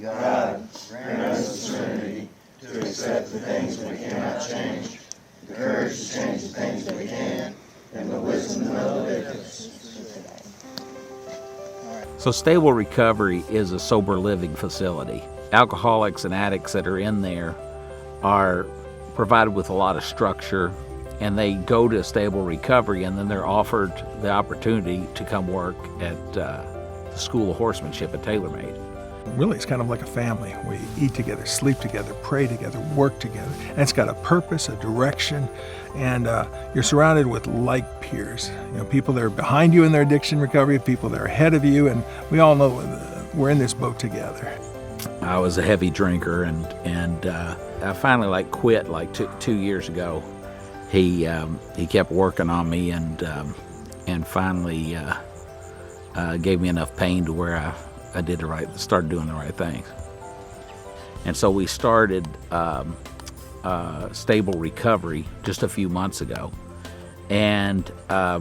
God, grant us the serenity to accept the things we cannot change, the courage to change the things that we can, and the wisdom to know the difference. So Stable Recovery is a sober living facility. Alcoholics and addicts that are in there are provided with a lot of structure, and they go to Stable Recovery, and then they're offered the opportunity to come work at the School of Horsemanship at TaylorMade. Really, it's kind of like a family. We eat together, sleep together, pray together, work together. And it's got a purpose, a direction, and you're surrounded with like peers. You know, people that are behind you in their addiction recovery, people that are ahead of you, and we all know we're in this boat together. I was a heavy drinker, and I finally quit 2 years ago. He kept working on me, and finally gave me enough pain to where I started doing the right things. And so we started Stable Recovery just a few months ago. And I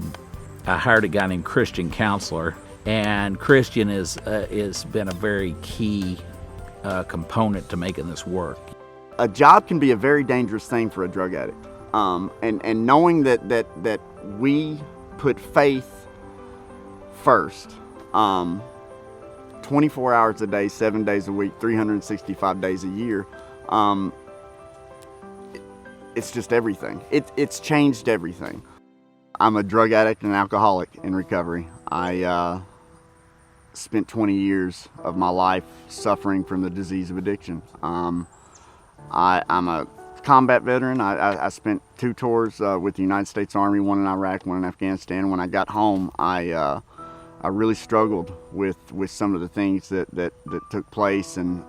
hired a guy named Christian Counselor. And Christian is been a very key component to making this work. A job can be a very dangerous thing for a drug addict. And knowing that we put faith first, 24 hours a day, 7 days a week, 365 days a year, it's just everything. It's changed everything. I'm a drug addict and alcoholic in recovery. I spent 20 years of my life suffering from the disease of addiction. I'm a combat veteran. I spent 2 tours with the United States Army, one in Iraq, one in Afghanistan. When I got home, I really struggled with some of the things that took place, and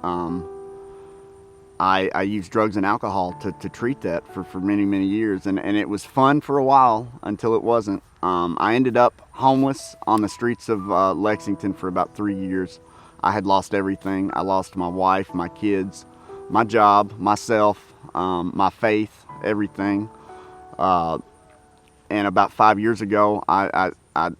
I used drugs and alcohol to treat that for many years, and it was fun for a while until it wasn't. I ended up homeless on the streets of Lexington for about 3 years. I had lost everything. I lost my wife, my kids, my job, myself, my faith, everything. And about 5 years ago, I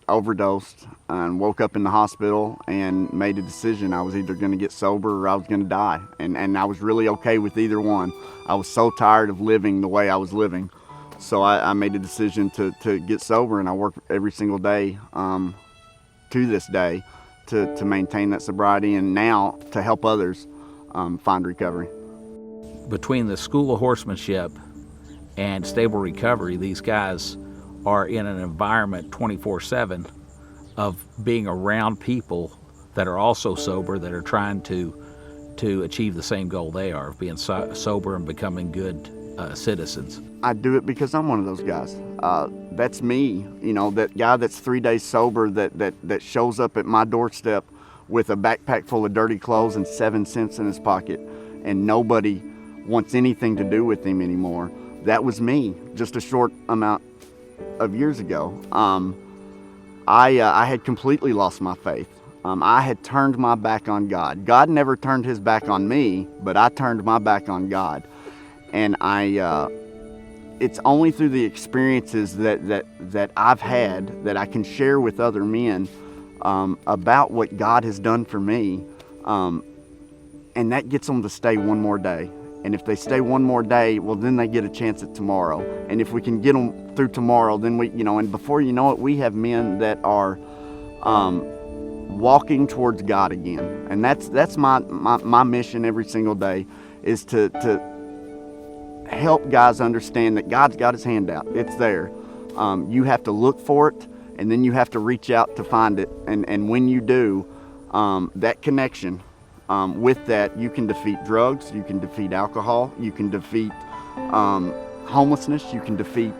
overdosed and woke up in the hospital and made a decision. I was either going to get sober or I was going to die. And I was really okay with either one. I was so tired of living the way I was living. So I made a decision to get sober, and I work every single day to this day to maintain that sobriety, and now to help others find recovery. Between the School of Horsemanship and Stable Recovery, these guys are in an environment 24/7 of being around people that are also sober, that are trying to achieve the same goal they are, of being sober and becoming good citizens. I do it because I'm one of those guys. That's me, that guy that's 3 days sober that shows up at my doorstep with a backpack full of dirty clothes and 7 cents in his pocket, and nobody wants anything to do with him anymore. That was me just a short amount of years ago. I had completely lost my faith. I had turned my back on God. God never turned his back on me, but I turned my back on God. And it's only through the experiences that I've had that I can share with other men about what God has done for me. And that gets them to stay one more day. And if they stay one more day, well, then they get a chance at tomorrow. And if we can get them through tomorrow, then and before you know it, we have men that are walking towards God again. And that's my mission every single day, is to help guys understand that God's got his hand out. It's there. You have to look for it, and then you have to reach out to find it. And when you do, that connection, with that, you can defeat drugs, you can defeat alcohol, you can defeat homelessness, you can defeat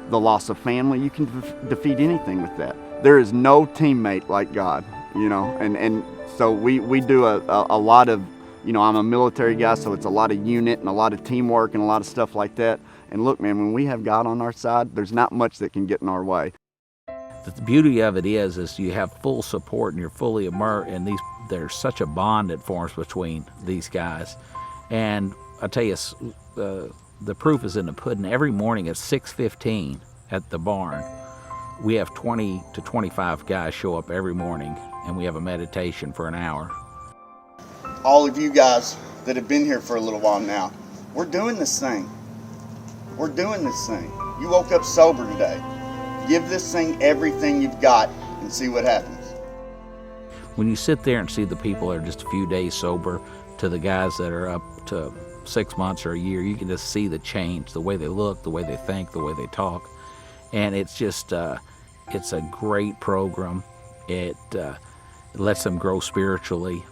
the loss of family, you can defeat anything with that. There is no teammate like God, and so we do a lot of, I'm a military guy, so it's a lot of unit and a lot of teamwork and a lot of stuff like that. And look, man, when we have God on our side, there's not much that can get in our way. The beauty of it is you have full support, and you're fully immersed, and there's such a bond that forms between these guys. And I tell you, the proof is in the pudding. Every morning at 6:15 at the barn, we have 20 to 25 guys show up every morning, and we have a meditation for an hour. all of you guys that have been here for a little while now, we're doing this thing. We're doing this thing. You woke up sober today. Give this thing everything you've got and see what happens. When you sit there and see the people that are just a few days sober to the guys that are up to 6 months or a year, you can just see the change, the way they look, the way they think, the way they talk. And it's just, it's a great program. It lets them grow spiritually.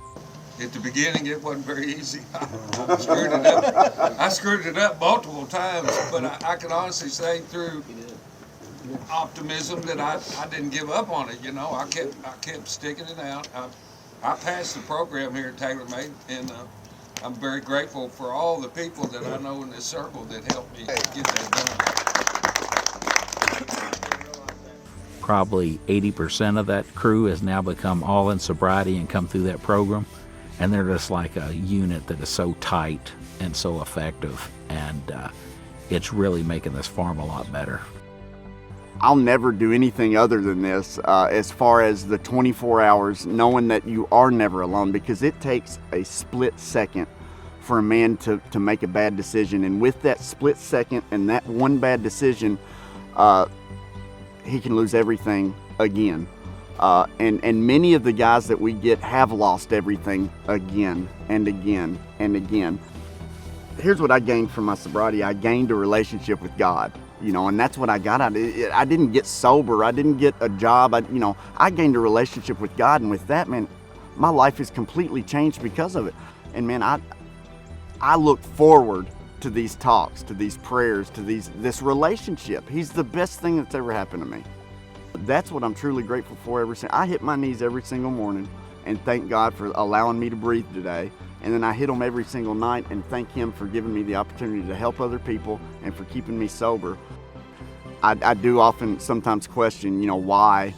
At the beginning, it wasn't very easy. I screwed it up. I screwed it up multiple times, but I can honestly say through optimism that I didn't give up on it. You know, I kept sticking it out. I passed the program here at TaylorMade, and I'm very grateful for all the people that I know in this circle that helped me get that done. Probably 80% of that crew has now become all in sobriety and come through that program. And they're just like a unit that is so tight and so effective. And it's really making this farm a lot better. I'll never do anything other than this as far as the 24 hours, knowing that you are never alone, because it takes a split second for a man to make a bad decision. And with that split second and that one bad decision, he can lose everything again. And many of the guys that we get have lost everything again and again and again. Here's what I gained from my sobriety. I gained a relationship with God, you know, and that's what I got out of it. I didn't get sober. I didn't get a job. I gained a relationship with God, and with that, man, my life has completely changed because of it. And man, I look forward to these talks, to these prayers, to this relationship. He's the best thing that's ever happened to me. That's what I'm truly grateful for. I hit my knees every single morning and thank God for allowing me to breathe today. And then I hit them every single night and thank Him for giving me the opportunity to help other people and for keeping me sober. I do often sometimes question, why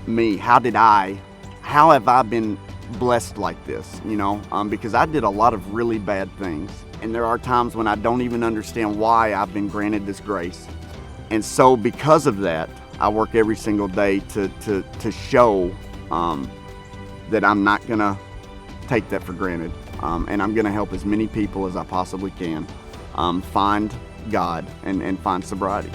me? How have I been blessed like this? Because I did a lot of really bad things. And there are times when I don't even understand why I've been granted this grace. And so because of that, I work every single day to show that I'm not going to take that for granted. And I'm going to help as many people as I possibly can find God and find sobriety.